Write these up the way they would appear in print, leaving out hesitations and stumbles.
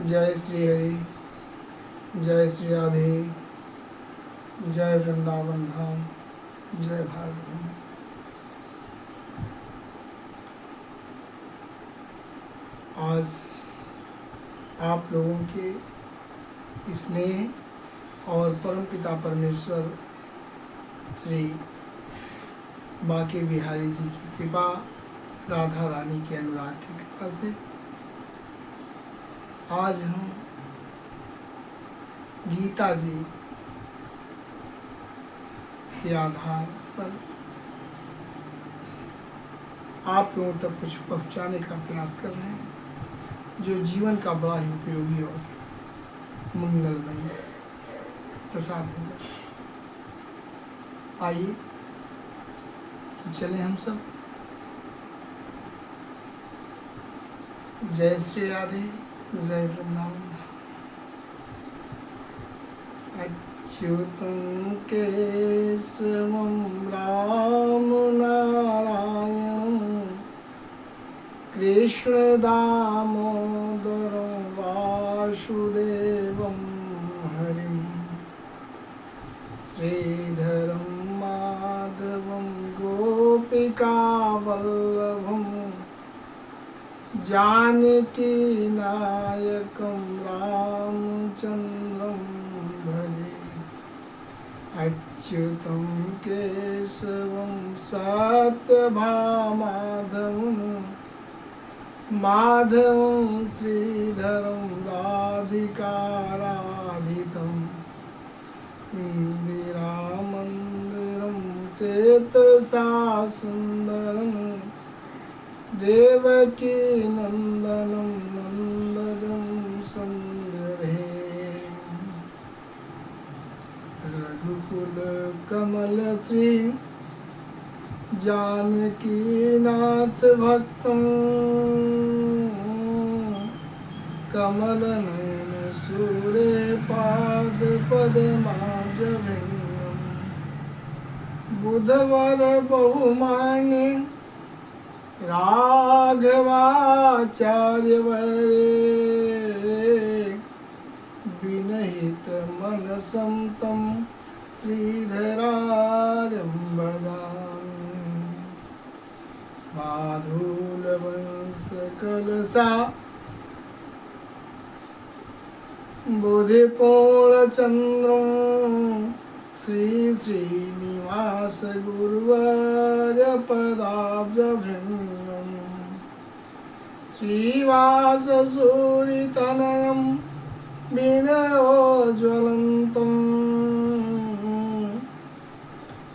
जय श्री हरि, जय श्री राधे, जय वृंदावन धाम, जय भारत भूमि। आज आप लोगों के स्नेह और परमपिता परमेश्वर श्री बांके बिहारी जी की कृपा, राधा रानी के अनुराग की कृपा से आज हम गीता जी के आधार पर आप लोगों तक कुछ पहुंचाने का प्रयास कर रहे हैं, जो जीवन का बड़ा ही उपयोगी और मंगलमय प्रसाद होगा। आइए तो चले हम सब। जय श्री राधे, जय वृंदावन। अच्युतं केशवं राम नारायणं कृष्ण दामोदरं वासुदेवं हरिं श्रीधरं माधवं गोपिकावल्लभं जानकीनायकं रामचन्द्रं भजे। अच्युतं केशवं सत्यभामाधवं माधवं श्रीधरं राधिकाराधितम् इन्दिरामन्दिरं चेतसा सुन्दरं देवकी नन्दनं नन्दजं सन्दधे रघुकुल कमल श्री जानकीनाथ भक्तं कमल नयन सूरे पाद पद्माब्जभृङ्गं बुधवर बहुमान्य राघवाचार्य वरे विनहित मनसं तं श्रीधरार्यं भजामि। माधुलवंशकलसा बुधिपूर्णचन्द्रं श्रीनिवास गुरुवर्य पदाब्जभृङ्गं श्रीवाससूरितनयं विनयोज्वलन्तं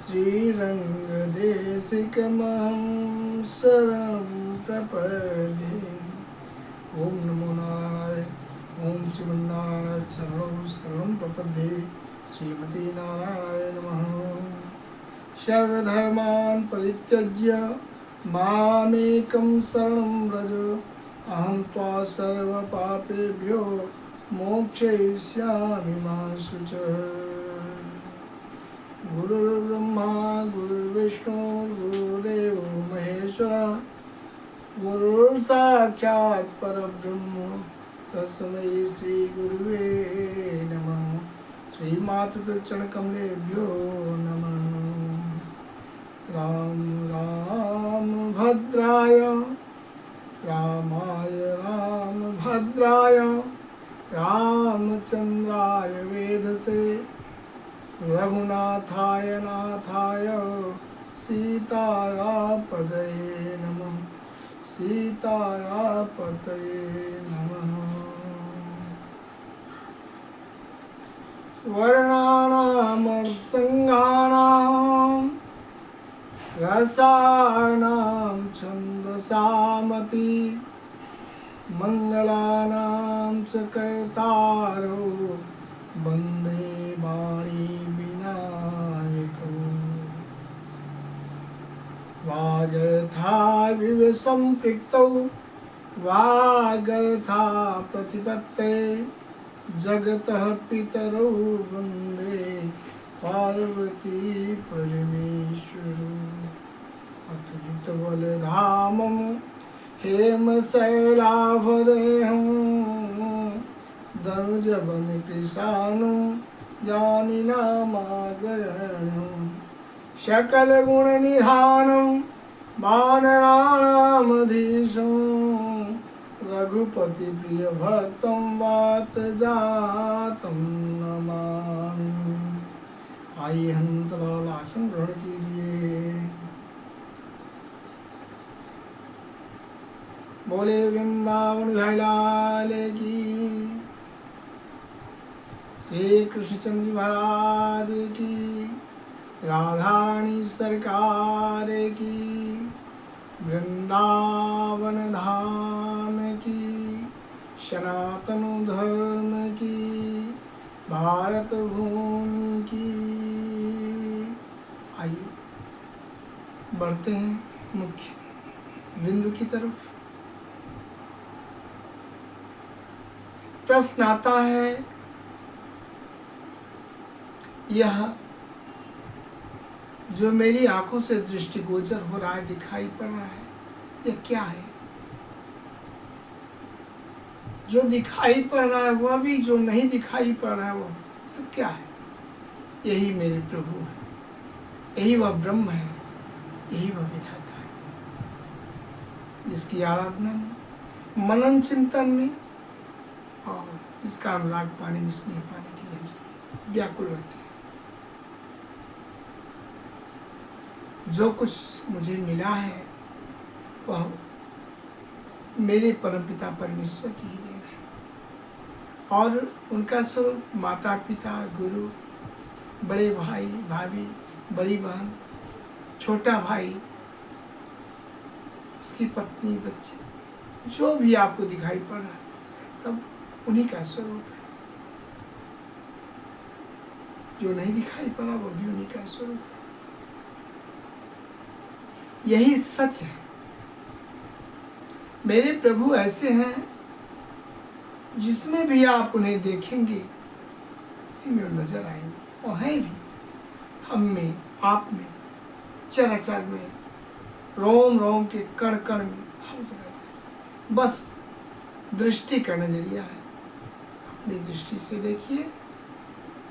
श्रीरङ्गदेशिकमहं शरणं प्रपद्ये। ओम नमो नारायणाय, ओम श्रीमन्नारायणाय शरणं शरणं प्रपद्ये। श्रीमती नारायणाय नमः। सर्वधर्मान् परित्यज्य मामेकं शरणं व्रज, अहं त्वा सर्वपापेभ्यो मोक्षयिष्यामि मा शुचः। गुरुर्ब्रह्मा गुरुर्विष्णु गुरुर्देवो महेश्वरः, गुरुर्साक्षात् परब्रह्म तस्मै श्री गुरुवे नमः। श्रीमातृचरणकमलेभ्यो नमः। राम राम भद्राय रामाय रामभद्राय रामचन्द्राय वेधसे रघुनाथाय नाथाय सीताया पदये नमः। सीताया पदये नमः। वर्णानां संज्ञानां रसानां छन्दसामपि मङ्गलानां च कर्तारो वन्दे वाणी विनायको। वागर्थाविव सम्पृक्तौ वागर्था प्रतिपत्ते जगतः पितरौ वन्दे पार्वती परमेश्वरौ। अतुलितबलधामं हेमशैलाभदेहं धनुज बन कृषाणु जानि नामागरणं सकल गुण निधानं वानराणामधीशं रघुपति प्रिय भक्तं वात जातं नमामि। आइए हम तलाल आसन ग्रहण कीजिए। बोले वृंदावन बिहारी लाल की, श्री कृष्णचंद्र जी महाराज की, राधारानी सरकार की, वृंदावन धाम की, सनातन धर्म की, भारत भूमि की। आइए बढ़ते हैं मुख्य बिंदु की तरफ। प्रश्न आता है, यह जो मेरी आंखों से दृष्टिगोचर हो रहा है, दिखाई पड़ रहा है, यह क्या है? जो दिखाई पड़ रहा है वह भी, जो नहीं दिखाई पड़ रहा है वह सब क्या है? यही मेरे प्रभु है, यही वह ब्रह्म है, यही वह विधाता है, जिसकी आराधना में, मनन चिंतन में और जिसका अनुराग पाने में, स्नेह पाने के लिए हम सब व्याकुल रहते हैं। जो कुछ मुझे मिला है वह मेरे परमपिता परमेश्वर की ही देन है, और उनका स्वरूप माता पिता, गुरु, बड़े भाई भाभी, बड़ी बहन, छोटा भाई, उसकी पत्नी, बच्चे, जो भी आपको दिखाई पड़ रहा है सब उन्हीं का स्वरूप है। जो नहीं दिखाई पड़ा वो भी उन्हीं का स्वरूप है। यही सच है। मेरे प्रभु ऐसे हैं जिसमें भी आप उन्हें देखेंगे उसी में वो नजर आएंगे। और हैं भी हम में, आप में, चर में, रोम रोम के कण कण में, हर जगह। बस दृष्टि का नजरिया है। अपनी दृष्टि से देखिए,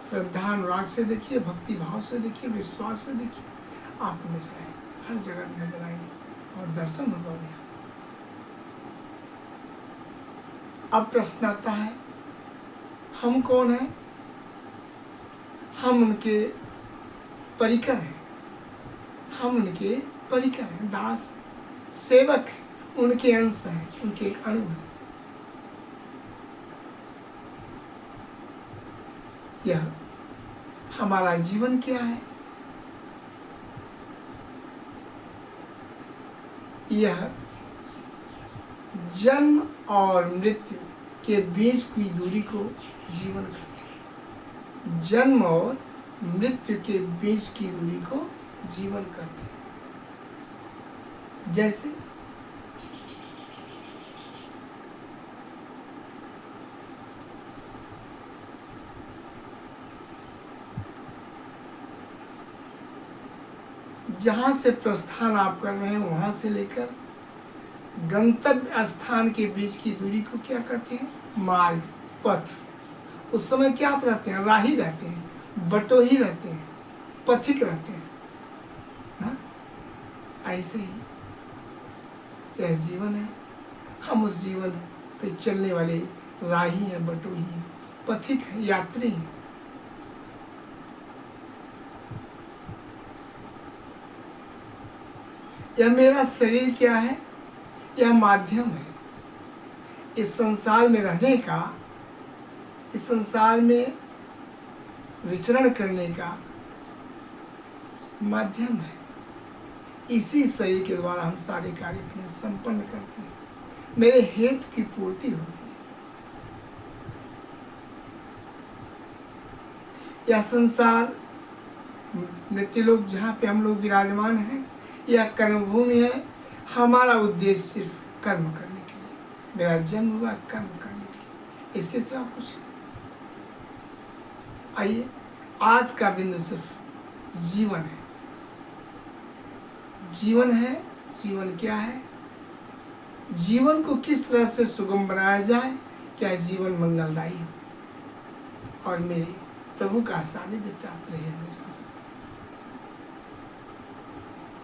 श्रद्धा अनुराग से देखिए, भक्ति भाव से देखिए, विश्वास से देखिए, आपको नजर आएंगे, हर जगह नजर आएंगे और दर्शन होगा उन्हें। अब प्रश्न आता है, हम कौन हैं? हम उनके परिकर हैं, हम उनके परिकर हैं, दास हैं, सेवक हैं, उनके अंश हैं, उनके एक अणु हैं। यह हमारा जीवन क्या है? यह जन्म और मृत्यु के बीच की दूरी को जीवन कहते हैं। जन्म और मृत्यु के बीच की दूरी को जीवन कहते हैं। जैसे जहाँ से प्रस्थान आप कर रहे हैं वहाँ से लेकर गंतव्य स्थान के बीच की दूरी को क्या कहते हैं? मार्ग, पथ। उस समय क्या आप रहते हैं? राही रहते हैं, बटोही रहते हैं, पथिक रहते हैं ना। ऐसे ही यह जीवन है। हम उस जीवन पे चलने वाले राही हैं, बटोही हैं, पथिक हैं, यात्री हैं। यह मेरा शरीर क्या है? यह माध्यम है इस संसार में रहने का, इस संसार में विचरण करने का माध्यम है। इसी शरीर के द्वारा हम सारे कार्य अपने संपन्न करते हैं, मेरे हेतु की पूर्ति होती है। यह संसार नित्यलोक जहाँ पे हम लोग विराजमान हैं, यह कर्मभूमि है। हमारा उद्देश्य सिर्फ कर्म करने के लिए, मेरा जन्म हुआ कर्म करने के लिए, इसके सिवा कुछ नहीं। आइए, आज का बिंदु सिर्फ जीवन है। जीवन है, जीवन क्या है? जीवन को किस तरह से सुगम बनाया जाए, क्या जीवन मंगलदायी हो। और मेरे प्रभु का सानिध्य प्राप्त रहे हमेशा से।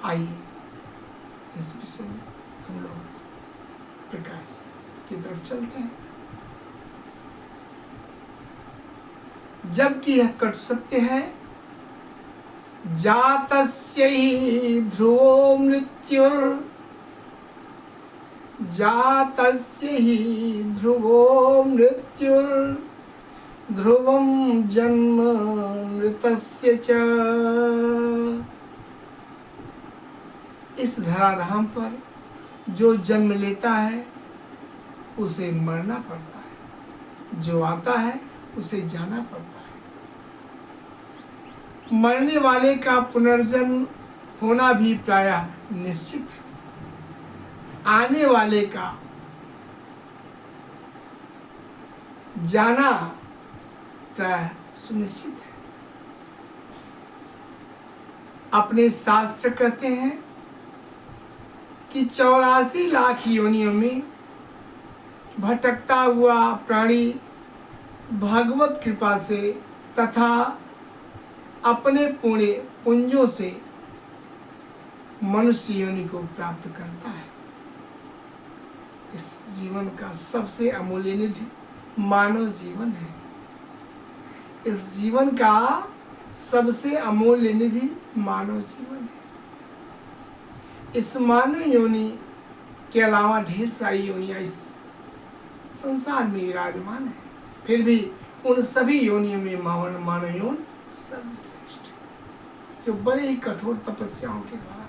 आइए इस विषय में हम लोग प्रकाश की तरफ चलते हैं। जबकि यह कट सत्य है, जातस्य ही ध्रुवो मृत्युर, जातस्य ही ध्रुवो मृत्युर, ध्रुवम जन्म मृतस्य च। इस धराधाम पर जो जन्म लेता है उसे मरना पड़ता है, जो आता है उसे जाना पड़ता है। मरने वाले का पुनर्जन्म होना भी प्रायः निश्चित है, आने वाले का जाना प्रायः सुनिश्चित है। अपने शास्त्र कहते हैं कि 84 लाख योनियों में भटकता हुआ प्राणी भगवत कृपा से तथा अपने पुण्य पुंजों से मनुष्य योनि को प्राप्त करता है। इस जीवन का सबसे अमूल्य निधि मानव जीवन है। इस जीवन का सबसे अमूल्य निधि मानव जीवन है। इस मानव योनि के अलावा ढेर सारी योनियां इस संसार में विराजमान है, फिर भी उन सभी योनियों में मानव योनि सर्वश्रेष्ठ, जो बड़े ही कठोर तपस्याओं के द्वारा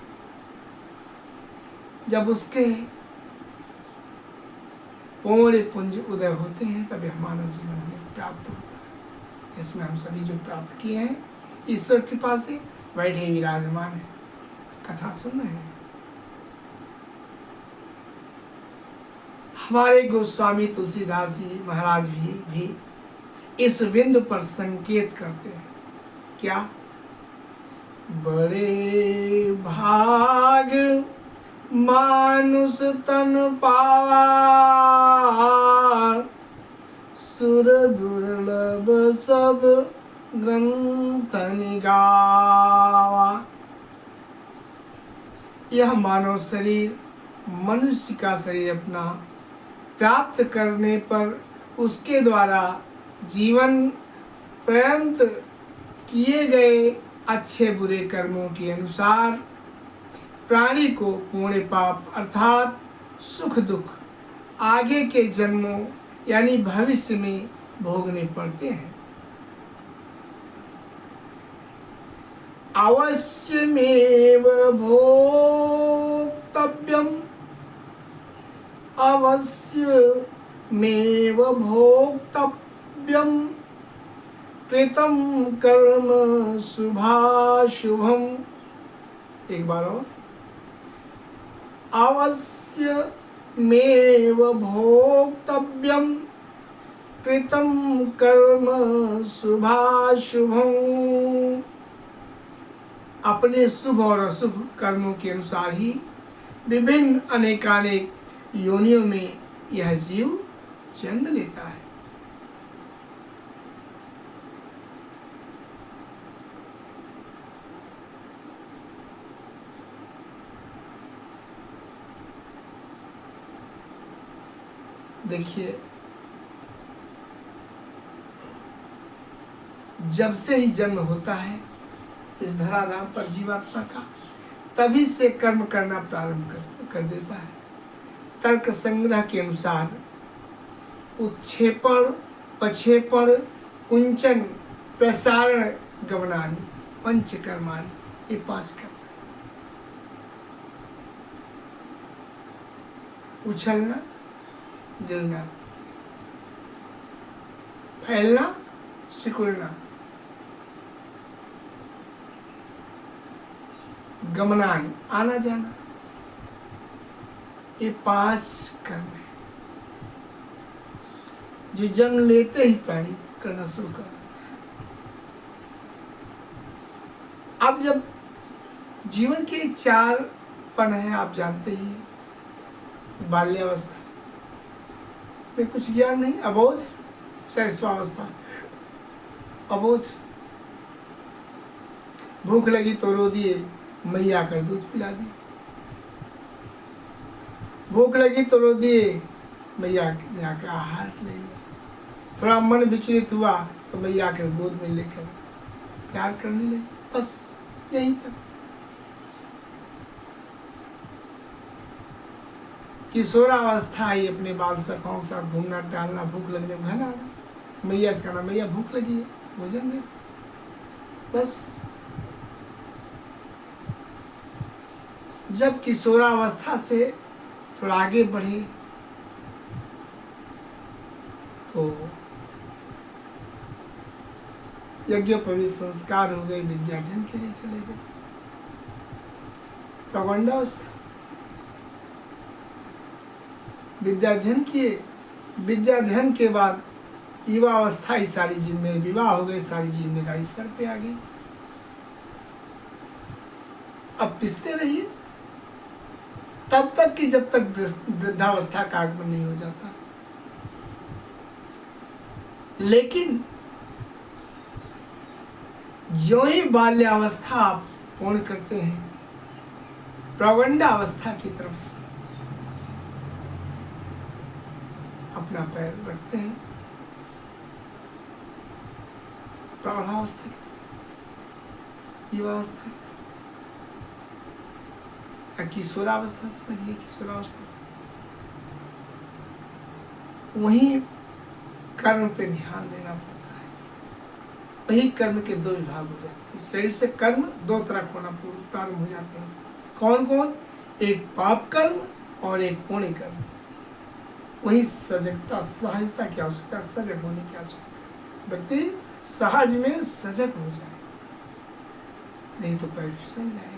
जब उसके पूर्ण पुंज उदय होते हैं तब यह मानव जीवन हमें प्राप्त होता है। इसमें हम सभी जो प्राप्त किए हैं ईश्वर कृपा से बैठे विराजमान है, कथा सुन रहे हैं। हमारे गोस्वामी तुलसीदास जी महाराज भी इस बिंदु पर संकेत करते हैं। क्या? बड़े भाग मानुष तन पावा, सुर दुर्लभ सब ग्रंथ निगावा। यह मानव शरीर मनुष्य का शरीर अपना प्राप्त करने पर उसके द्वारा जीवन पर्यंत किए गए अच्छे बुरे कर्मों के अनुसार प्राणी को पुण्य पाप अर्थात सुख दुख आगे के जन्मों यानी भविष्य में भोगने पड़ते हैं। अवश्यमेव भोक्तव्यम, अवश्यमेव भोक्तव्यम, कृतं कर्म शुभाशुभम। एक बार और, अवश्यमेव भोक्तव्यम, कृतं कर्म शुभाशुभम। अपने शुभ और अशुभ कर्मों के अनुसार ही विभिन्न अनेकानेक योनियों में यह जीव जन्म लेता है। देखिए, जब से ही जन्म होता है इस धराधाम पर जीवात्मा का, तभी से कर्म करना प्रारंभ कर देता है। तर्क संग्रह के अनुसार उत्क्षेपण, पक्षेपण, कुंचन, प्रसारण, गमनानि, पंचकर्माणि, ये 5 कर्म। उछलना, गिरना, फैलना, सिकुड़ना, गमनानि, आना जाना, ये 5 कर्म है जो जन्म लेते ही प्राणी करना शुरू कर देता है। अब जब जीवन के 4 पन है, आप जानते ही हैं। बाल्यावस्था में कुछ ज्ञान नहीं, अबोध, शैशवावस्था अबोध। भूख लगी तो रो दिए, मैया आकर दूध पिला दी। भूख लगी तो रो दिए, मैया ने आकर आहार ले लिया। थोड़ा मन विचलित हुआ तो मैया आकर गोद में लेकर प्यार करने लगी। बस यही तक। किशोरावस्था ही अपने बाल सखाओं के साथ घूमना टहलना, भूख लगने में घर आना, मैया से कहना मैया भूख लगी है भोजन दे। बस जब किशोरावस्था से थोड़ा आगे बढ़े तो यज्ञोपवीत संस्कार हो गए, विद्याध्ययन के लिए चले गए। प्रौगंडावस्था, विद्याध्ययन किए। विद्याध्ययन के बाद युवावस्था ही सारी जिम्मेदारी, विवाह हो गए, सारी जिम्मेदारी सर पे आ गई। अब पिसते रहिए तब तक कि जब तक वृद्धावस्था का आगमन नहीं हो जाता। लेकिन जो ही बाल्यावस्था आप पूर्ण करते हैं, प्रौगंडावस्था की तरफ अपना पैर रखते हैं, प्रौढ़ावस्था की तरफ, युवावस्था की तरफ, या किशोरावस्था समझ लीजिए, किशोरावस्था से वहीं कर्म पे ध्यान देना पड़ता है। वही कर्म के दो विभाग हो जाते हैं। शरीर से कर्म दो तरह होना प्रारंभ हो जाते हैं। कौन कौन? एक पाप कर्म और एक पुण्य कर्म। वही सजगता, सहजता की आवश्यकता, सजग होने की आवश्यकता। व्यक्ति सहज में सजग हो जाए, नहीं तो पैर फिसल जाएगा।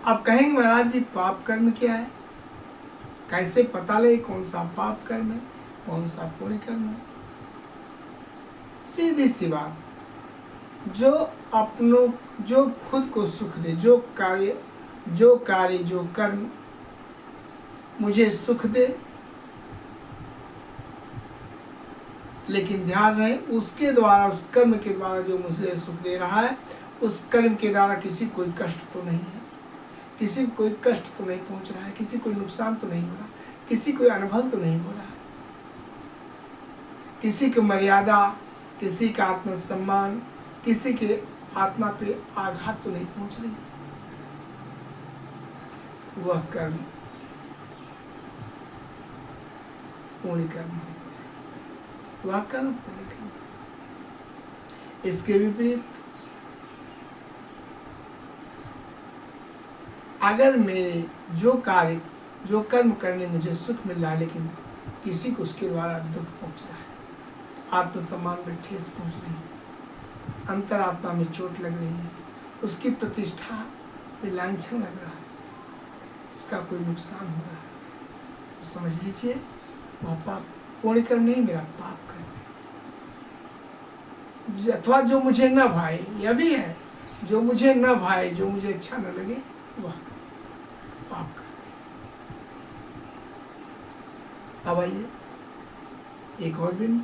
आप कहेंगे महाराज जी पाप कर्म क्या है? कैसे पता लगे कौन सा पाप कर्म है, कौन सा पुण्य कर्म है? सीधी सी बात, जो खुद को सुख दे, जो कार्य जो कर्म मुझे सुख दे, लेकिन ध्यान रहे उसके द्वारा, उस कर्म के द्वारा जो मुझे सुख दे रहा है, उस कर्म के द्वारा किसी कोई कष्ट तो नहीं है, किसी को कोई कष्ट तो नहीं पहुंच रहा है, किसी कोई नुकसान तो नहीं हो रहा, किसी कोई अनफल तो नहीं हो रहा है, किसी की मर्यादा, किसी का आत्मसम्मान, किसी के आत्मा पे आघात तो नहीं पहुंच रही है। वह कर्म पुण्य कर्म होता है। वह कर्म पुण्य कर्म होता है। इसके विपरीत अगर मेरे जो कर्म करने मुझे सुख मिल रहा है, लेकिन किसी को उसके द्वारा दुख पहुंच रहा है, आत्मसम्मान में ठेस पहुंच रही है, अंतरात्मा में चोट लग रही है, उसकी प्रतिष्ठा में लांछन लग रहा है, उसका कोई नुकसान हो रहा है, तो समझ लीजिए वह पाप पुण्य कर्म नहीं, मेरा पाप कर्म है। अथवा जो मुझे न भाए, यह भी है, जो मुझे न भाए, जो मुझे अच्छा न लगे, वह पाप कर्म है। अब आइए एक और बिंदु,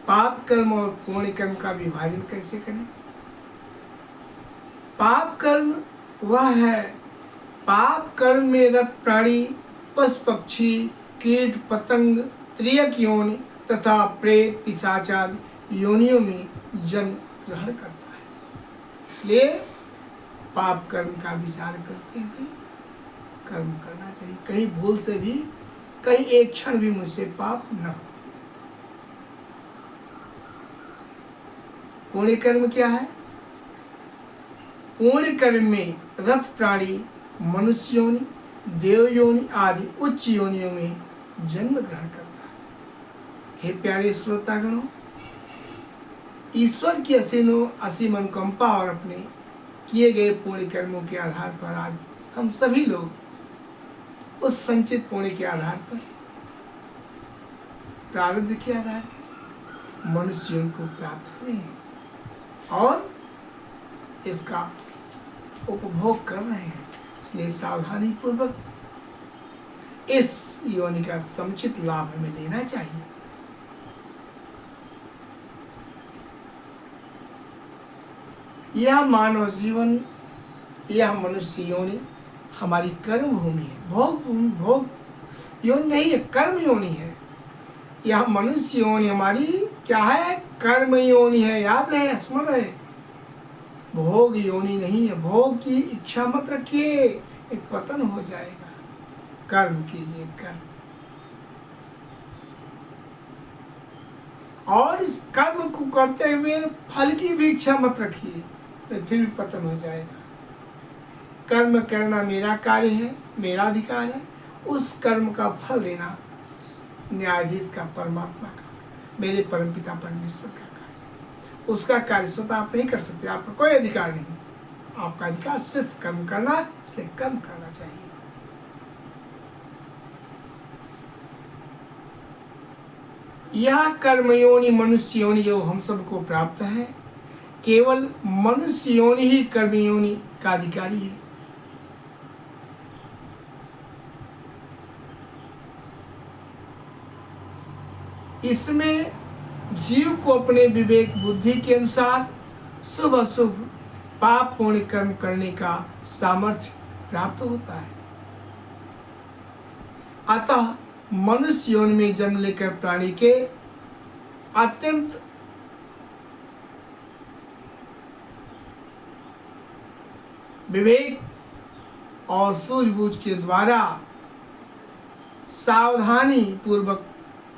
पाप कर्म और पुण्य कर्म का विभाजन कैसे करें? पाप कर्म वह है, पाप कर्म में रत प्राणी, पशु पक्षी, कीट पतंग, त्रियक योनि तथा प्रेत पिशाचादि योनियों में जन्म ग्रहण करता है। इसलिए पाप कर्म का विचार करते हुए कर्म करना चाहिए। कहीं भूल से भी, कहीं एक क्षण भी मुझसे पाप न हो। पुण्य कर्म क्या है? पुण्य कर्म में रत प्राणी मनुष्य योनि, देव योनि आदि उच्च योनियों में जन्म ग्रहण करता है। हे प्यारे श्रोतागणों, ईश्वर की असीम अनुकंपा और अपने किए गए पुण्य कर्मों के आधार पर आज हम सभी लोग उस संचित पुण्य के आधार पर, प्रारब्ध के आधार पर मनुष्य को प्राप्त हुए हैं और इसका उपभोग कर रहे हैं। इसलिए सावधानी पूर्वक इस योनि का समुचित लाभ हमें लेना चाहिए। यह मानव जीवन, यह मनुष्य योनि हमारी कर्म भूमि है। भोग योनि नहीं है, कर्म योनि है। यह मनुष्य योनि हमारी क्या है? कर्म योनि है। याद रहे, स्मरण रहे, भोग योनि नहीं है। भोग की इच्छा मत रखिए, एक पतन हो जाएगा। कर्म कीजिए, कर्म। और इस कर्म को करते हुए फल की भी इच्छा मत रखिए, फिर भी पतन हो जाएगा। कर्म करना मेरा कार्य है, मेरा अधिकार है। उस कर्म का फल देना न्यायाधीश का, परमात्मा का, मेरे परमपिता परमेश्वर का कार्य। उसका कार्य स्वतः आप नहीं कर सकते, आपका कोई अधिकार नहीं। आपका अधिकार सिर्फ कर्म करना, इसलिए कर्म करना चाहिए। यह कर्म योनि मनुष्य योनि जो हम सबको प्राप्त है, केवल मनुष्य योनि ही कर्म योनि का अधिकारी है। इसमें जीव को अपने विवेक बुद्धि के अनुसार शुभ अशुभ पाप पुण्य कर्म करने का सामर्थ्य प्राप्त होता है। अतः मनुष्य योनि में जन्म लेकर प्राणी के अत्यंत विवेक और सूझबूझ के द्वारा सावधानी पूर्वक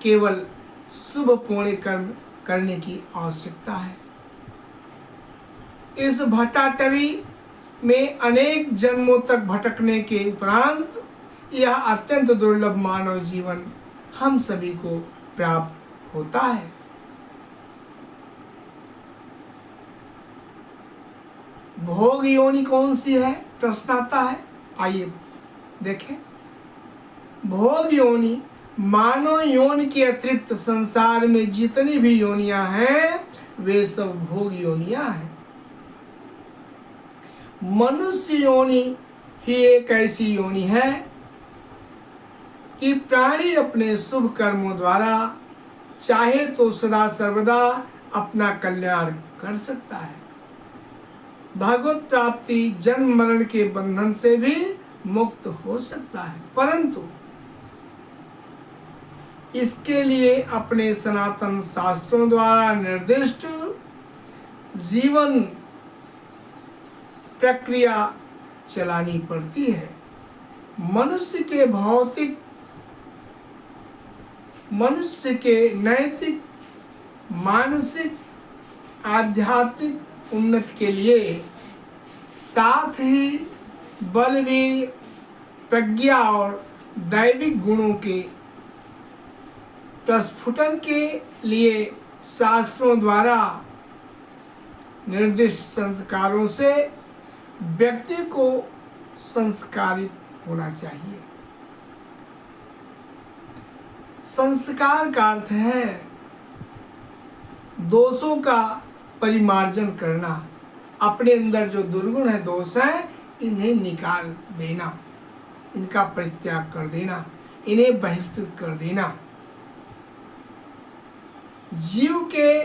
केवल शुभ पुण्य कर्म करने की आवश्यकता है। इस भट्टाटवी में अनेक जन्मों तक भटकने के उपरांत यह अत्यंत दुर्लभ मानव जीवन हम सभी को प्राप्त होता है। भोग योनि कौन सी है? प्रश्न आता है, आइए देखें। भोग योनि मानव योनि के अतिरिक्त संसार में जितनी भी योनियां हैं वे सब भोग योनियां हैं। मनुष्य योनि ही एक ऐसी योनि है कि प्राणी अपने शुभ कर्मों द्वारा चाहे तो सदा सर्वदा अपना कल्याण कर सकता है। भगवत प्राप्ति जन्म मरण के बंधन से भी मुक्त हो सकता है, परंतु इसके लिए अपने सनातन शास्त्रों द्वारा निर्दिष्ट जीवन प्रक्रिया चलानी पड़ती है। मनुष्य के नैतिक, मानसिक, आध्यात्मिक उन्नति के लिए, साथ ही बलवीर, प्रज्ञा और दैविक गुणों के प्रस्फुटन के लिए शास्त्रों द्वारा निर्दिष्ट संस्कारों से व्यक्ति को संस्कारित होना चाहिए। संस्कार का अर्थ है दोषों का परिमार्जन करना। अपने अंदर जो दुर्गुण है, दोष है, इन्हें निकाल देना, इनका परित्याग कर देना, इन्हें बहिष्कृत कर देना। जीव के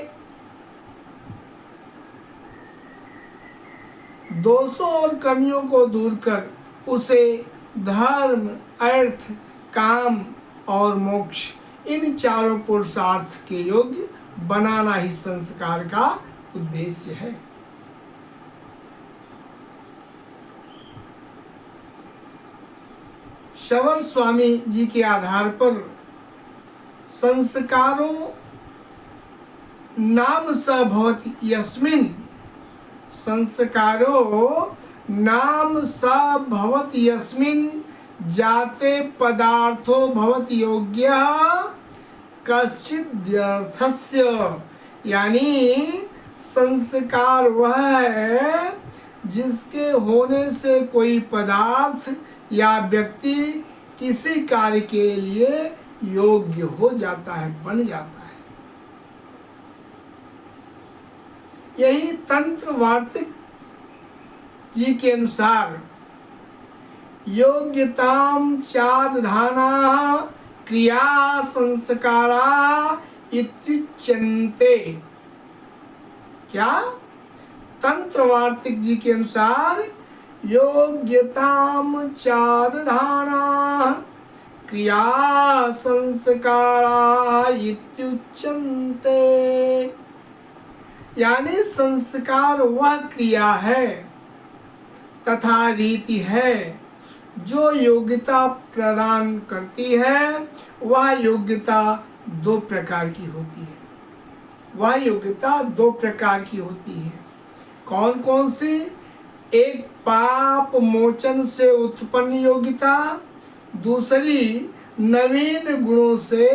दोषों और कमियों को दूर कर उसे धर्म, अर्थ, काम और मोक्ष, इन चारों पुरुषार्थ के योग्य बनाना ही संस्कार का उद्देश्य है। शबर स्वामी जी के आधार पर संस्कारों नाम स भवति यस्मिन्, संस्कारो नाम स भवति यस्मिन् जाते पदार्थो भवति योग्यः कश्चिदर्थस्य। यानी संस्कार वह है जिसके होने से कोई पदार्थ या व्यक्ति किसी कार्य के लिए योग्य हो जाता है, बन जाता है। यही तंत्र वार्तिक जी के अनुसार योग्यताम चादधाना क्रिया संस्कारा इत्युच्यन्ते। क्या? तंत्र वार्तिक जी के अनुसार योग्यताम चादधाना क्रिया संस्कारा इत्युच्यन्ते। यानी संस्कार वह क्रिया है तथा रीति है जो योग्यता प्रदान करती है। वह योग्यता दो प्रकार की होती है। वह योग्यता दो प्रकार की होती है। कौन कौन सी? एक पाप मोचन से उत्पन्न योग्यता, दूसरी नवीन गुणों से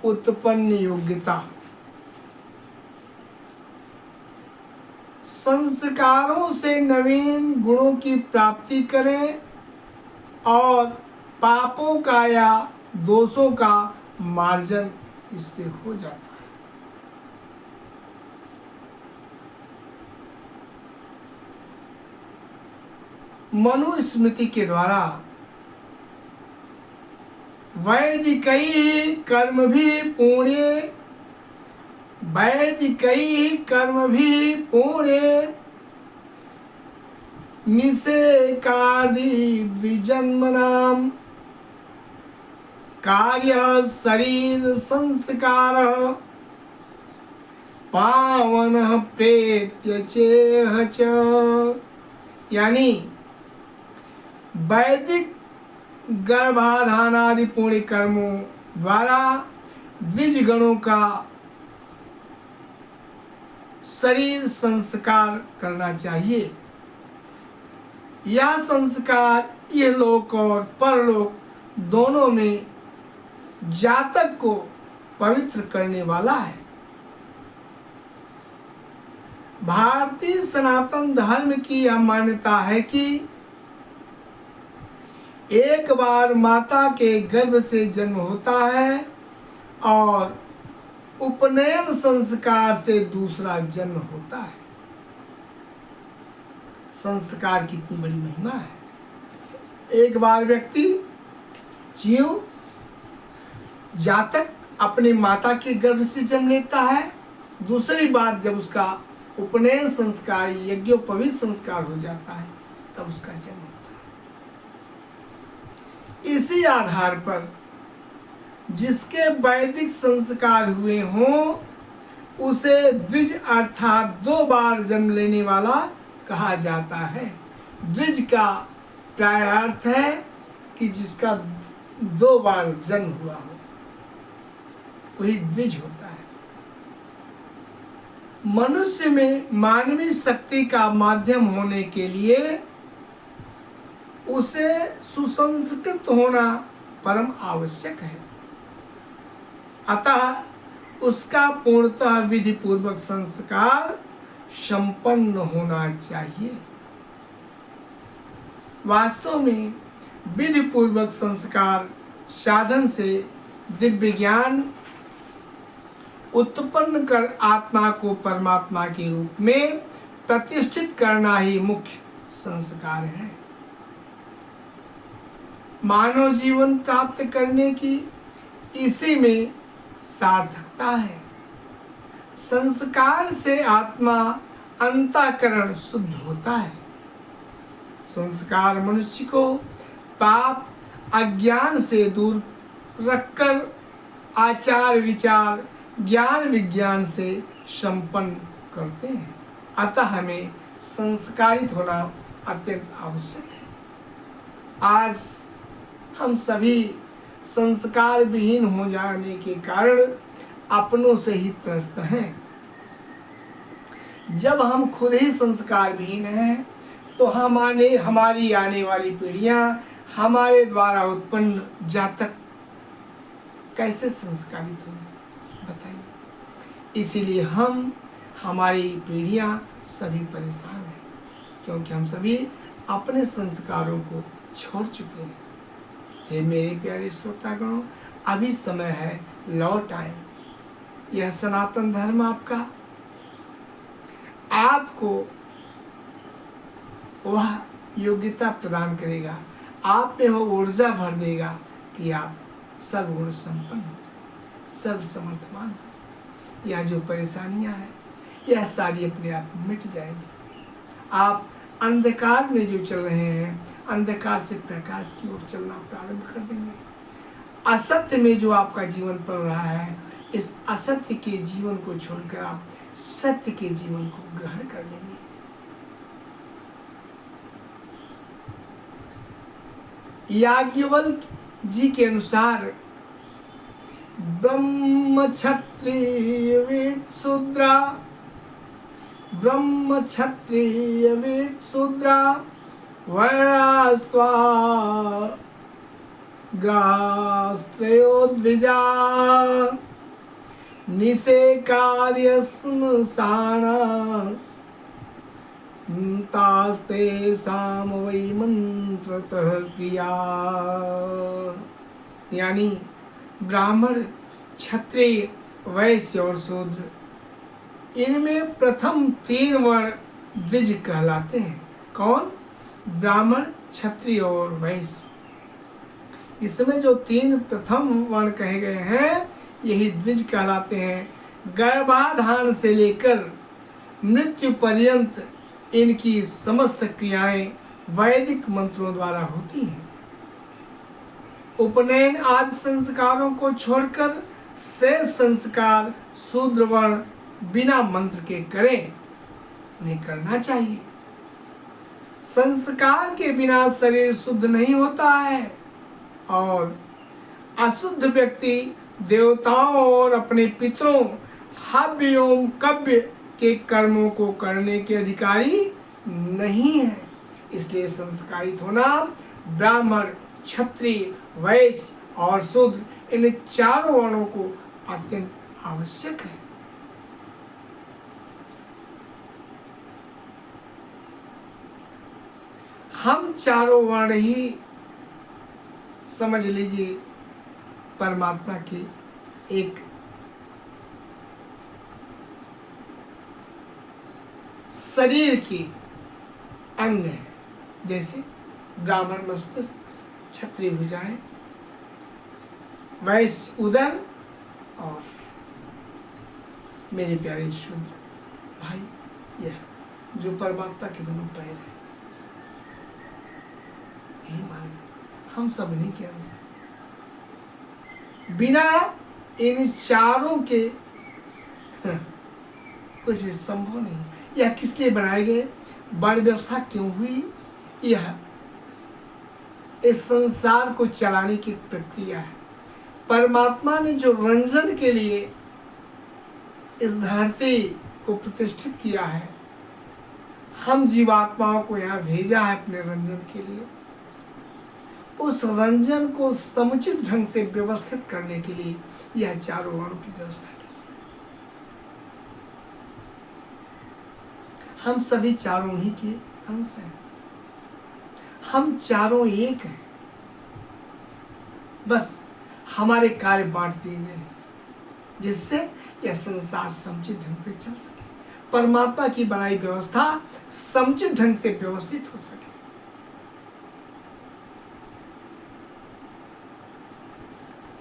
उत्पन्न योग्यता। संस्कारों से नवीन गुणों की प्राप्ति करें और पापों का या दोषों का मार्जन इससे हो जाता है। मनुस्मृति के द्वारा वैदिकैः कर्मभिः पुण्ये निषेकादि द्विजन्मनां कार्यः शरीर संस्कारः पावनः प्रेत्य चेह च। यानी वैदिक गर्भाधानादि पुण्य कर्मों द्वारा द्विज गणों का शरीर संस्कार करना चाहिए। यह संस्कार यह लोक और परलोक दोनों में जातक को पवित्र करने वाला है। भारतीय सनातन धर्म की यह मान्यता है कि एक बार माता के गर्भ से जन्म होता है और उपनयन संस्कार से दूसरा जन्म होता है। संस्कार की कितनी बड़ी महिमा है। एक बार व्यक्ति जीव जातक अपनी माता के गर्भ से जन्म लेता है। दूसरी बात जब उसका उपनयन संस्कार यज्ञोपवीत संस्कार हो जाता है तब उसका जन्म होता है। इसी आधार पर जिसके वैदिक संस्कार हुए हों उसे द्विज अर्थात दो बार जन्म लेने वाला कहा जाता है। द्विज का प्राय अर्थ है कि जिसका दो बार जन्म हुआ हो वही द्विज होता है। मनुष्य में मानवीय शक्ति का माध्यम होने के लिए उसे सुसंस्कृत होना परम आवश्यक है। अतः उसका पूर्णतः विधि पूर्वक संस्कार संपन्न होना चाहिए। वास्तव में विधि पूर्वक संस्कार साधन से दिव्य ज्ञान उत्पन्न कर आत्मा को परमात्मा के रूप में प्रतिष्ठित करना ही मुख्य संस्कार है। मानव जीवन प्राप्त करने की इसी में सार्थकता है। संस्कार से आत्मा अंतःकरण शुद्ध होता है। संस्कार मनुष्य को पाप अज्ञान से दूर रखकर आचार विचार ज्ञान विज्ञान से संपन्न करते हैं। अतः हमें संस्कारित होना अत्यंत आवश्यक है। आज हम सभी संस्कार विहीन हो जाने के कारण अपनों से ही त्रस्त हैं। जब हम खुद ही संस्कार विहीन हैं तो हमारी आने वाली पीढ़ियां हमारे द्वारा उत्पन्न जातक कैसे संस्कारित होंगे बताइए। इसीलिए हमारी पीढ़ियां सभी परेशान हैं क्योंकि हम सभी अपने संस्कारों को छोड़ चुके हैं। हे मेरे प्यारे श्रोतागणों, अभी समय है लौट आए। यह सनातन धर्म आपको वह योग्यता प्रदान करेगा, आप में वह ऊर्जा भर देगा कि आप सर्वगुण संपन्न हो जाए, सर्व समर्थवान हो जाए। यह जो परेशानियां हैं यह सारी अपने आप मिट जाएंगी। आप अंधकार में जो चल रहे हैं, अंधकार से प्रकाश की ओर चलना प्रारंभ कर देंगे। असत्य में जो आपका जीवन पल रहा है, इस असत्य के जीवन को छोड़कर आप सत्य के जीवन को ग्रहण कर लेंगे। याज्ञवल्क्य जी के अनुसार ब्रह्म क्षत्रिय वीर शूद्रा, ब्रह्म क्षत्रिय वीर शूद्रा वर्णास्त्वा ग्रास्त्रयो द्विजा निषेकार्य स्मशाना तास्ते साम वै मंत्रतः क्रिया। यानी ब्राह्मण, क्षत्रिय, वैश्य और शूद्र, इनमें प्रथम 3 वर्ण द्विज कहलाते हैं। कौन? ब्राह्मण, क्षत्रिय और वैश्य। इसमें जो 3 प्रथम वर्ण कहे गए हैं, यही द्विज कहलाते हैं। गर्भाधान से लेकर मृत्यु पर्यंत इनकी समस्त क्रियाएं वैदिक मंत्रों द्वारा होती हैं। उपनयन आदि संस्कारों को छोड़कर शेष संस्कार शूद्र वर्ण बिना मंत्र के करें, उन्हें करना चाहिए। संस्कार के बिना शरीर शुद्ध नहीं होता है और अशुद्ध व्यक्ति देवताओं और अपने पितरों हव्य एवं कव्य के कर्मों को करने के अधिकारी नहीं है। इसलिए संस्कारित होना ब्राह्मण, क्षत्रिय, वैश्य और शूद्र, इन 4 वर्णों को अत्यंत आवश्यक है। हम 4 वर्ण ही समझ लीजिए परमात्मा की एक शरीर की अंग है। जैसे ब्राह्मण मस्तिष्क, क्षत्रिय भुजाएं, वैश्य उदर और मेरे प्यारे शूद्र भाई, यह जो परमात्मा के दोनों पैर है, यही मान हम सब नहीं के अंश हैं। बिना इन 4 के कुछ भी संभव नहीं। यह किस लिए बनाए गए, वर्ण व्यवस्था क्यों हुई? यह इस संसार को चलाने की प्रक्रिया है। परमात्मा ने जो रंजन के लिए इस धरती को प्रतिष्ठित किया है, हम जीवात्माओं को यहाँ भेजा है अपने रंजन के लिए। उस रंजन को समुचित ढंग से व्यवस्थित करने के लिए यह 4 वर्णों की व्यवस्था की। हम सभी 4 उन्हीं के अंश हैं। हम 4 एक हैं। बस हमारे कार्य बांट दिए गए हैं, जिससे यह संसार समुचित ढंग से चल सके, परमात्मा की बनाई व्यवस्था समुचित ढंग से व्यवस्थित हो सके।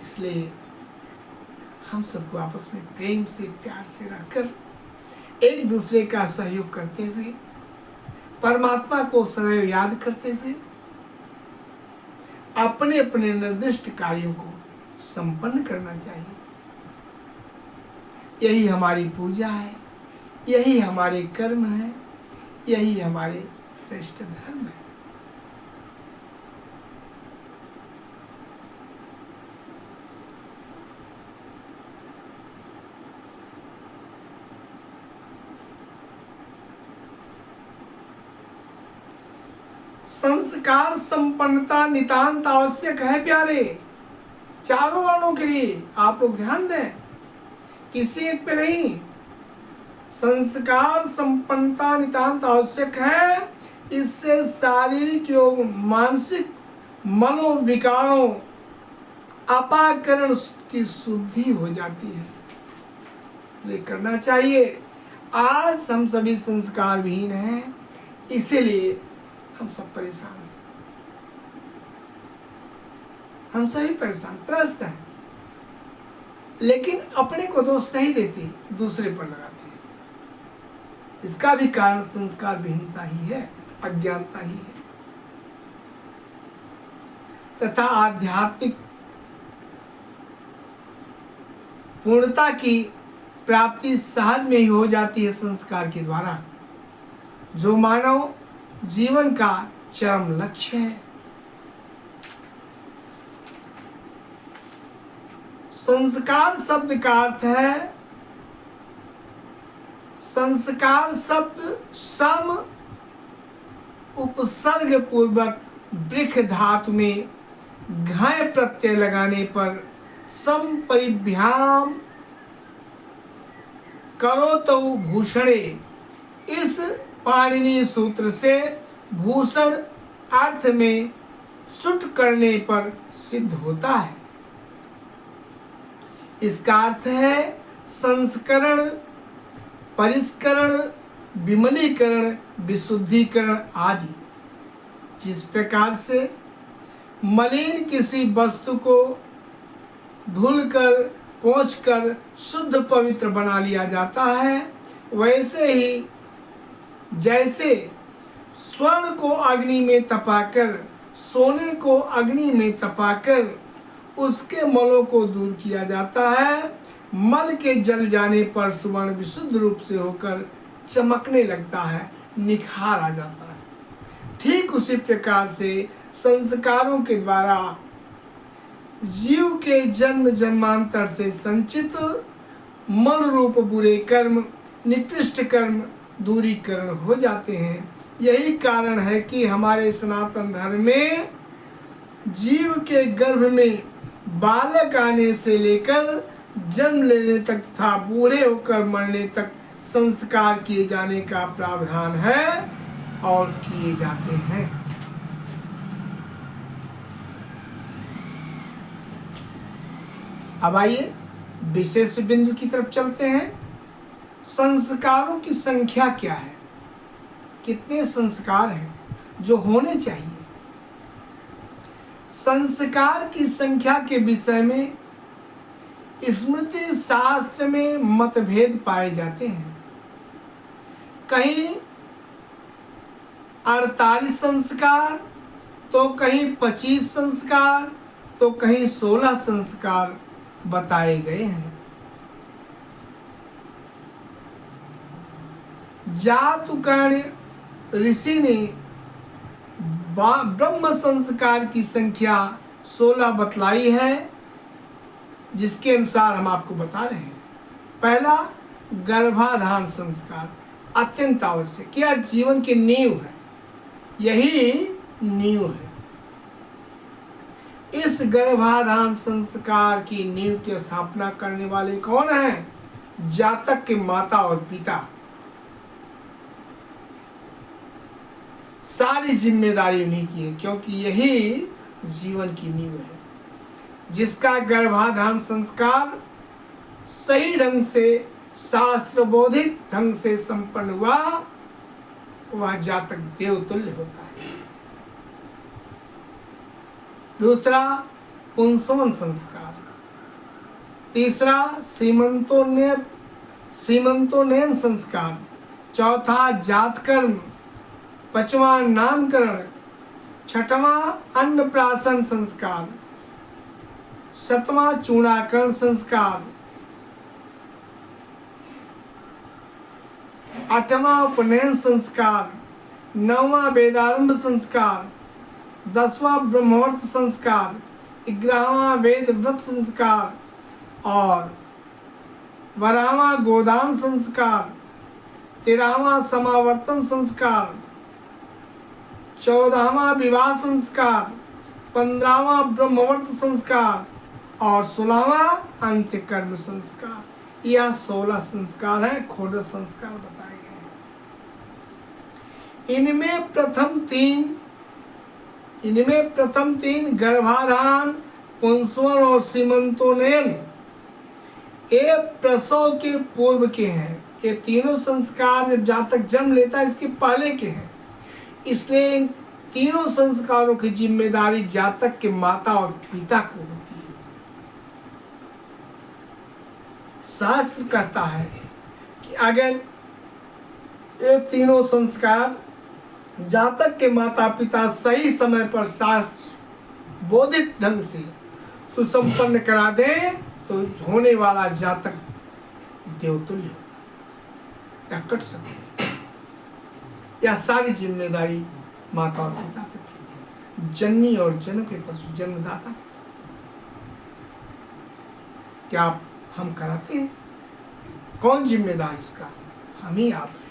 इसलिए हम सबको आपस में प्रेम से, प्यार से रहकर, एक दूसरे का सहयोग करते हुए, परमात्मा को सदैव याद करते हुए अपने अपने निर्दिष्ट कार्यों को संपन्न करना चाहिए। यही हमारी पूजा है, यही हमारे कर्म है, यही हमारे श्रेष्ठ धर्म है। संस्कार संपन्नता नितांत आवश्यक है प्यारे, 4 वर्णों के लिए। आप लोग ध्यान दें, किसी एक पे नहीं। संस्कार संपन्नता नितांत आवश्यक है। इससे शारीरिक एवं मानसिक मनोविकारों अपाकरण की शुद्धि हो जाती है, इसलिए करना चाहिए। आज हम सभी संस्कार विहीन हैं, इसीलिए हम सब परेशान हैं। हम सभी परेशान, त्रस्त हैं, लेकिन अपने को दोष नहीं देते, दूसरे पर लगाते हैं। इसका भी कारण संस्कार विहीनता ही है, अज्ञानता ही है। तथा आध्यात्मिक पूर्णता की प्राप्ति सहज में ही हो जाती है संस्कार के द्वारा, जो मानव जीवन का चरम लक्ष्य है। संस्कार शब्द का अर्थ है, संस्कार शब्द सम उपसर्ग पूर्वक वृक्ष धातु में घय प्रत्यय लगाने पर सम परिभ्याम करो तो भूषणे, इस पाणिनि सूत्र से भूषण अर्थ में सुट करने पर सिद्ध होता है। इसका अर्थ है संस्करण, परिष्करण, विमलीकरण, विशुद्धिकरण आदि। जिस प्रकार से मलिन किसी वस्तु को धुलकर पोंछकर शुद्ध पवित्र बना लिया जाता है, वैसे ही जैसे स्वर्ण को अग्नि में तपाकर, सोने को अग्नि में तपाकर उसके मलों को दूर किया जाता है, मल के जल जाने पर स्वर्ण विशुद्ध रूप से होकर चमकने लगता है, निखार आ जाता है। ठीक उसी प्रकार से संस्कारों के द्वारा जीव के जन्म जन्मांतर से संचित मन रूप बुरे कर्म, निकृष्ट कर्म दूरीकरण हो जाते हैं। यही कारण है कि हमारे सनातन धर्म में जीव के गर्भ में बालक आने से लेकर जन्म लेने तक तथा बूढ़े होकर मरने तक संस्कार किए जाने का प्रावधान है और किए जाते हैं। अब आइए विशेष बिंदु की तरफ चलते हैं। संस्कारों की संख्या क्या है, कितने संस्कार हैं जो होने चाहिए। संस्कार की संख्या के विषय में स्मृति शास्त्र में मतभेद पाए जाते हैं। कहीं 48 संस्कार, तो कहीं 25 संस्कार, तो कहीं 16 संस्कार बताए गए हैं। जातुकर्ण ऋषि ने ब्रह्म संस्कार की संख्या 16 बतलाई है, जिसके अनुसार हम आपको बता रहे हैं। पहला, गर्भाधान संस्कार अत्यंत आवश्यक, यह जीवन की नींव है, यही नींव है। इस गर्भाधान संस्कार की नींव की स्थापना करने वाले कौन हैं? जातक के माता और पिता। सारी जिम्मेदारी उन्हीं की है, क्योंकि यही जीवन की नींव है। जिसका गर्भाधान संस्कार सही ढंग से, शास्त्रबोधित ढंग से संपन्न हुआ, वह जातक देवतुल्य होता है। दूसरा, पुंसवन संस्कार। तीसरा, सीमंतोन्नयन संस्कार। चौथा, जातकर्म। पांचवा, नामकरण। छठवां, अन्नप्राशन संस्कार। सातवां, चूड़ाकरण संस्कार। आठवां, उपनयन संस्कार। नौवां, वेदारंभ संस्कार। 10वां, ब्रह्मवर्त संस्कार। 11वां, वेद व्रत संस्कार। और 12वां, गोदान संस्कार। 13वां, समावर्तन संस्कार। 14वां, विवाह संस्कार। 15वां, ब्रह्मवर्त संस्कार। और 16वां, अंत्यकर्म संस्कार। यह 16 संस्कार है, षोडश संस्कार बताए गए हैं। इनमें प्रथम तीन गर्भाधान, पुंसवन और सीमंतोन्नयन, ये प्रसव के पूर्व के हैं। ये तीनों संस्कार जब जातक जन्म लेता है, इसके पहले के हैं। इसलिए इन तीनों संस्कारों की जिम्मेदारी जातक के माता और पिता को होती है। शास्त्र कहता है कि अगर ये तीनों संस्कार जातक के माता पिता सही समय पर शास्त्र बोधित ढंग से सुसंपन्न करा दें तो होने वाला जातक देवतुल्य होगा या कट सकता है। यह सारी जिम्मेदारी माता और पिता पे पड़ती है, जननी और जन के प्रति, जन्मदाता पे। क्या हम कराते हैं? कौन जिम्मेदार इसका? हम ही आप हैं।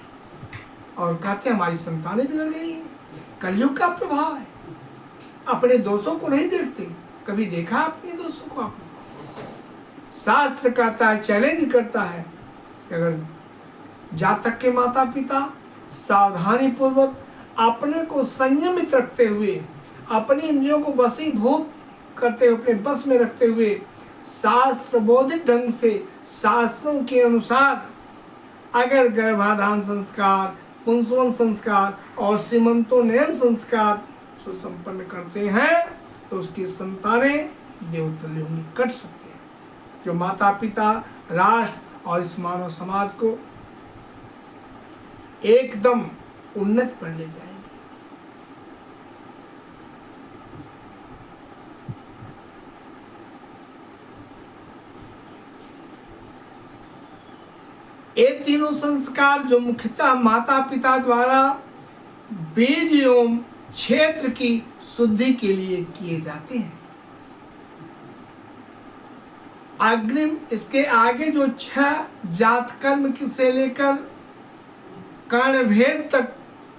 और कहते हैं हमारी संतानें बिगड़ गई हैं। कलयुग का प्रभाव है। अपने दोषों को नहीं देखते। कभी देखा अपने दोषों को आपने? शास्त्र कहता है, चैलेंज करता है कि अगर जातक के माता पिता सावधानी पूर्वक अपने को संयमित रखते हुए, अपनी इंद्रियों को वशीभूत करते हुए, अपने बस में रखते हुए शास्त्र बोधित ढंग से शास्त्रों के अनुसार अगर गर्भाधान संस्कार, पुंसवन संस्कार और सीमंतोन्नयन संस्कार सुसंपन्न करते हैं तो उसकी संतानें देवतुल्य होंगी, कट सकते हैं, जो माता पिता, राष्ट्र और इस मानव समाज को एकदम उन्नत पर ले जाएंगे। ये तीनों संस्कार जो मुख्यतः माता पिता द्वारा बीज एवं क्षेत्र की शुद्धि के लिए किए जाते हैं। अग्रिम इसके आगे जो 6 जात कर्म से लेकर कर्ण भेद तक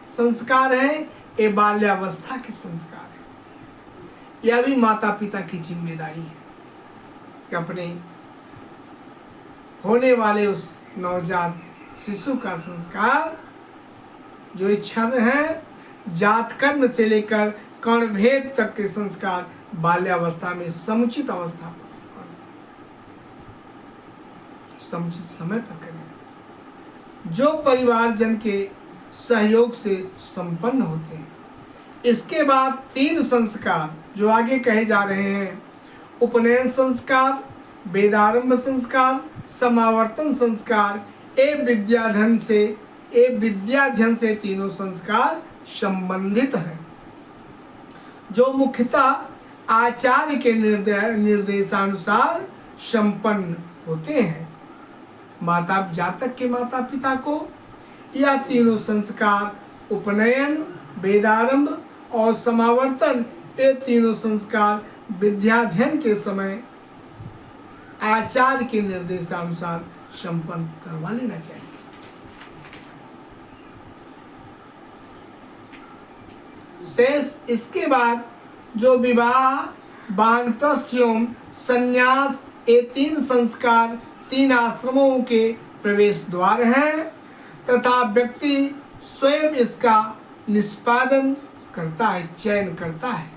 संस्कार है, ये बाल्यावस्था के संस्कार है। यह भी माता पिता की जिम्मेदारी है कि अपने होने वाले उस नवजात शिशु का संस्कार जो इच्छा है, जात कर्म से लेकर कर्ण भेद तक के संस्कार बाल्यावस्था में समुचित अवस्था पर, समुचित समय पर करें, जो परिवारजन के सहयोग से संपन्न होते हैं। इसके बाद 3 संस्कार जो आगे कहे जा रहे हैं, उपनयन संस्कार, वेदारंभ संस्कार, समावर्तन संस्कार, ए विद्याध्ययन से तीनों संस्कार संबंधित हैं, जो मुख्यतः आचार्य के निर्देशानुसार संपन्न होते हैं। जातक के माता पिता को यह तीनों संस्कार उपनयन, वेदारंभ और समावर्तन, ये तीनों संस्कार विद्याध्ययन के समय आचार्य के निर्देशानुसार संपन्न करवा लेना चाहिए। शेष इसके बाद जो विवाह, वानप्रस्थ एवं संन्यास, ये 3 संस्कार 3 आश्रमों के प्रवेश द्वार हैं तथा व्यक्ति स्वयं इसका निष्पादन करता है, चयन करता है।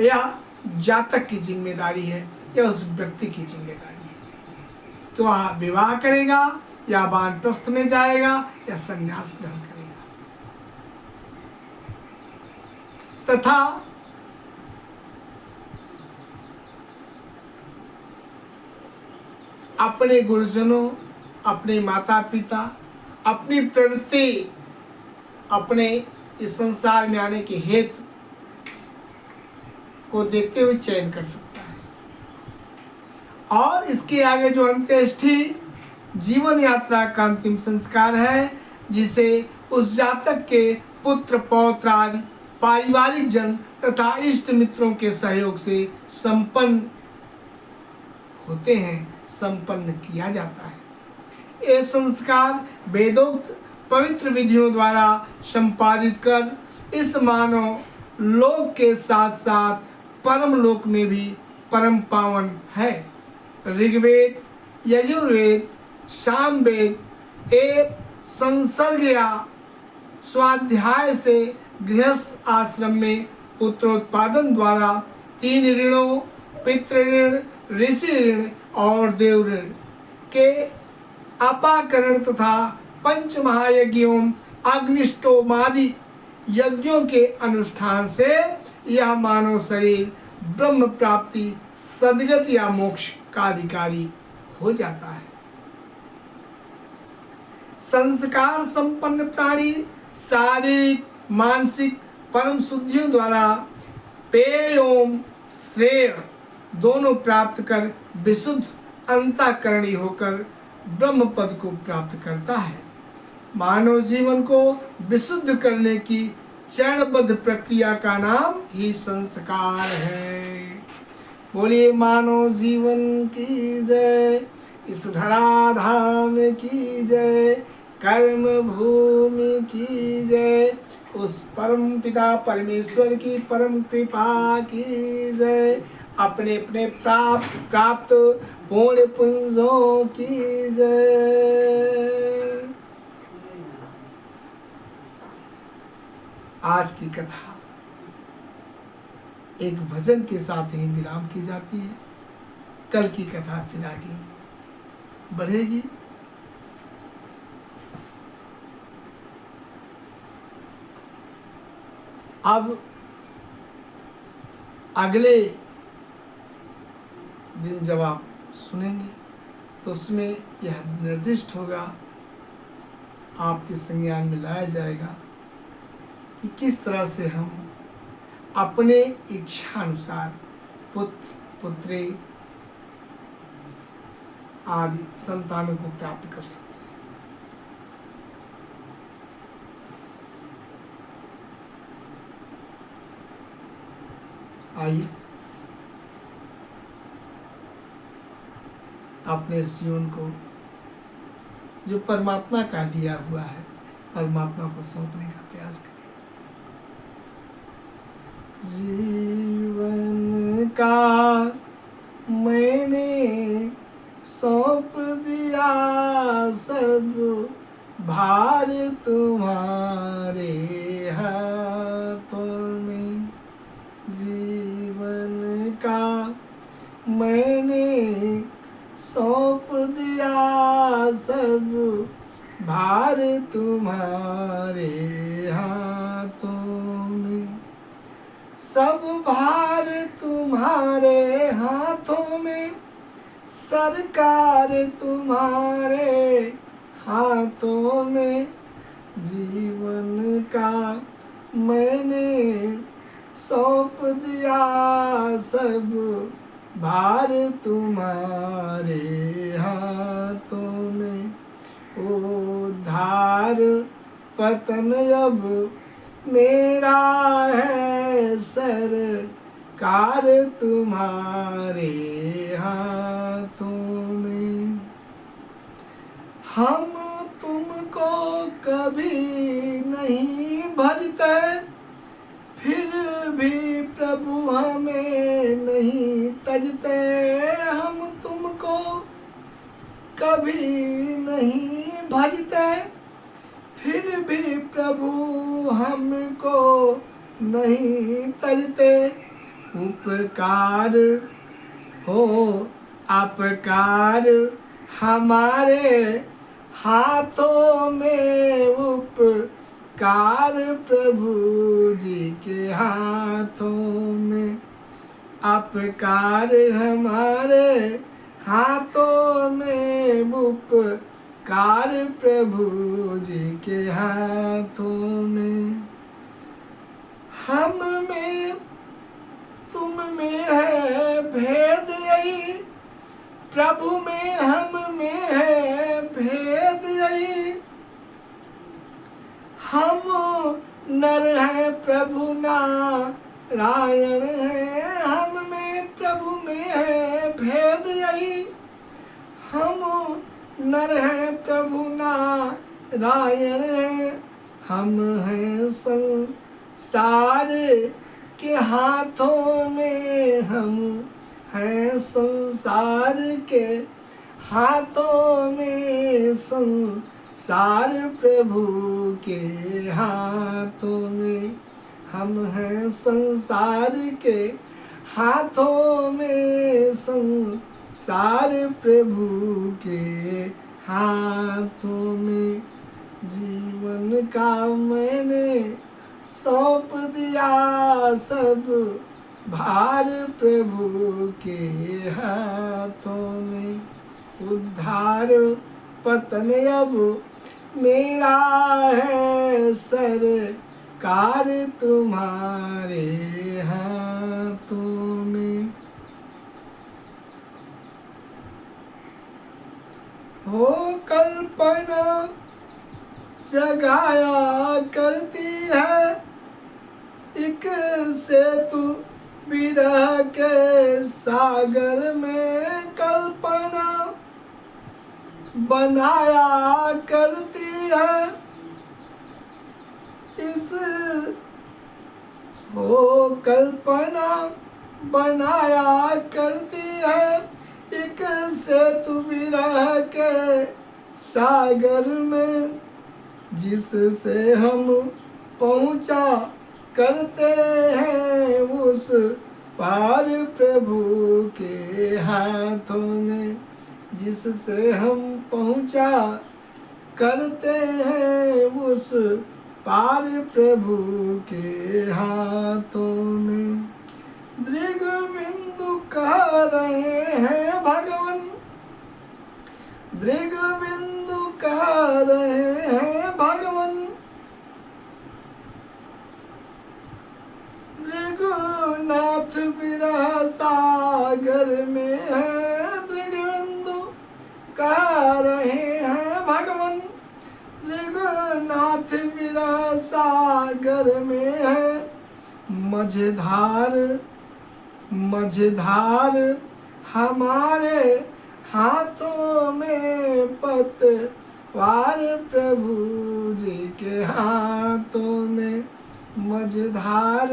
यह जातक की जिम्मेदारी है, यह उस व्यक्ति की जिम्मेदारी है कि वह विवाह करेगा या वानप्रस्थ में जाएगा या संन्यास ग्रहण करेगा। तथा अपने गुरुजनों, अपने माता पिता, अपनी प्रवृत्ति, अपने इस संसार में आने के हेतु को देखते हुए चयन कर सकता है। और इसके आगे जो अंत्येष्टि जीवन यात्रा का अंतिम संस्कार है, जिसे उस जातक के पुत्र, पौत्र आदि पारिवारिक जन तथा इष्ट मित्रों के सहयोग से संपन्न होते हैं, संपन्न किया जाता है। ये संस्कार वेदोक्त पवित्र विधियों द्वारा संपादित कर इस मानव लोक के साथ साथ परम लोक में भी परम पावन है। ऋग्वेद, यजुर्वेद, सामवेद, एक संसर्ग या स्वाध्याय से गृहस्थ आश्रम में पुत्रोत्पादन द्वारा 3 ऋणों, पितृ ऋण, ऋषि ऋण और देव ऋण के अपाकरण तथा पंच महायज्ञों, अग्निष्टोमादि यज्ञों के अनुष्ठान से यह मानव शरीर ब्रह्म प्राप्ति, सद्गति या मोक्ष का अधिकारी हो जाता है। संस्कार संपन्न प्राणी शारीरिक मानसिक परम शुद्धियों द्वारा पेय एवं श्रेय दोनों प्राप्त कर विशुद्ध अंतःकरणी होकर ब्रह्म पद को प्राप्त करता है। मानव जीवन को विशुद्ध करने की चरणबद्ध प्रक्रिया का नाम ही संस्कार है। बोलिए मानव जीवन की जय, इस धराधाम की जय, कर्म भूमि की जय, उस परम पिता परमेश्वर की परम कृपा की जय, अपने अपने प्राप्त पूर्ण पुंजों की जय। आज की कथा एक भजन के साथ ही विराम की जाती है। कल की कथा फिर आगे बढ़ेगी। अब अगले दिन जब आप सुनेंगे तो उसमें यह निर्दिष्ट होगा, आपके संज्ञान में लाया जाएगा कि किस तरह से हम अपने इच्छानुसार पुत्र पुत्री आदि संतानों को प्राप्त कर सकते हैं। आइए अपने इस जीवन को जो परमात्मा का दिया हुआ है, परमात्मा को सौंपने का प्रयास करें। जीवन का मैंने सौंप दिया सब भार तुम्हारे हाथों में। जीवन का मैंने सौंप दिया सब भार तुम्हारे हाथों में। सब भार तुम्हारे हाथों में, सरकार तुम्हारे हाथों में। जीवन का मैंने सौंप दिया सब भार तुम्हारे हाथों में। उद्धार पतन अब मेरा है, सरकार तुम्हारे हाथों में। हम तुमको कभी नहीं भजते, फिर भी प्रभु हमें नहीं तजते। हम तुमको कभी नहीं भजते, फिर भी प्रभु हमको नहीं तजते। उपकार हो अपकार हमारे हाथों में, उपकार प्रभु जी के हाथों में। अपकार हमारे हाथों में, उपकार प्रभु जी के हाथों में। हम में तुम में है भेद यही, प्रभु में हम में है भेद यही। हम नर हैं प्रभु नारायण है, हम में प्रभु में है भेद यही। हम नर हैं प्रभु नारायण है, हम हैं संसार के हाथों में। हम हैं संसार के हाथों में, संसार प्रभु के हाथों में। हम हैं संसार के हाथों में, संसार प्रभु के हाथों में। जीवन का मैंने सौंप दिया सब भार प्रभु के हाथों में। उद्धार पतन अब मेरा है सरकार तुम्हारे हाथों में। हो कल्पना जगाया करती है, एक सेतु विरह के सागर में कल्पना बनाया करती है। इस हो कल्पना बनाया करती है, एक सेतु विरह के सागर में, जिससे हम पहुँचा करते हैं उस पार प्रभु के हाथों में। जिससे हम पहुँचा करते हैं उस पार प्रभु के हाथों में। दृग बिंदु कह रहे हैं भगवान, दृग बिंदु कह रहे हैं भगवान, दृगनाथ विरह सागर में है। दृगबिंदु कह रहे हैं भगवान, दृगनाथ विरह सागर में है। मझधार मझधार हमारे हाथों में पतवार प्रभु जी के हाथों में। मझधार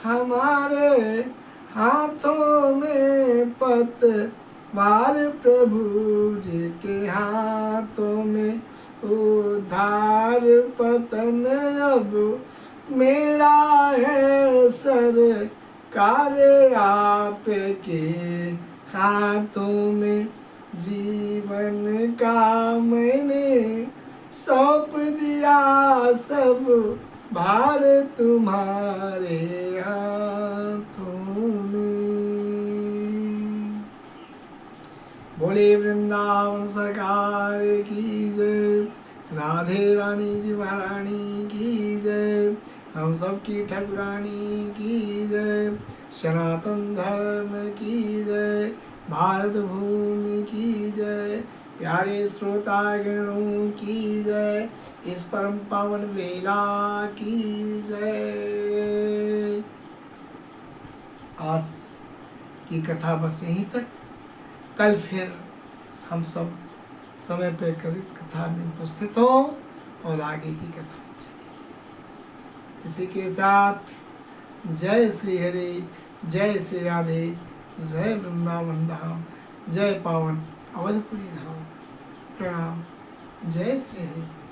हमारे हाथों में पतवार प्रभु जी के हाथों में। उद्धार पतन अब मेरा है सरकार आपके हाथों में। जीवन का मैंने सौंप दिया सब भार तुम्हारे हाथों में। बोले वृंदावन सरकार की जय, राधे रानी जी महारानी की जय, हम सब की ठाकुरानी की जय, सनातन धर्म की जय, भारत भूमि की जय, प्यारे श्रोता गणों की जय, इस परम पावन वेला की जय। आज की कथा बस यहीं तक। कल फिर हम सब समय पे कथा में उपस्थित हो और आगे की कथा चलेगी। इसी के साथ जय श्री हरि, जय श्री राधे, जय वृंदावन धाम, जय पावन अवधपुरी धाम। प्रणाम। जय श्री हरि।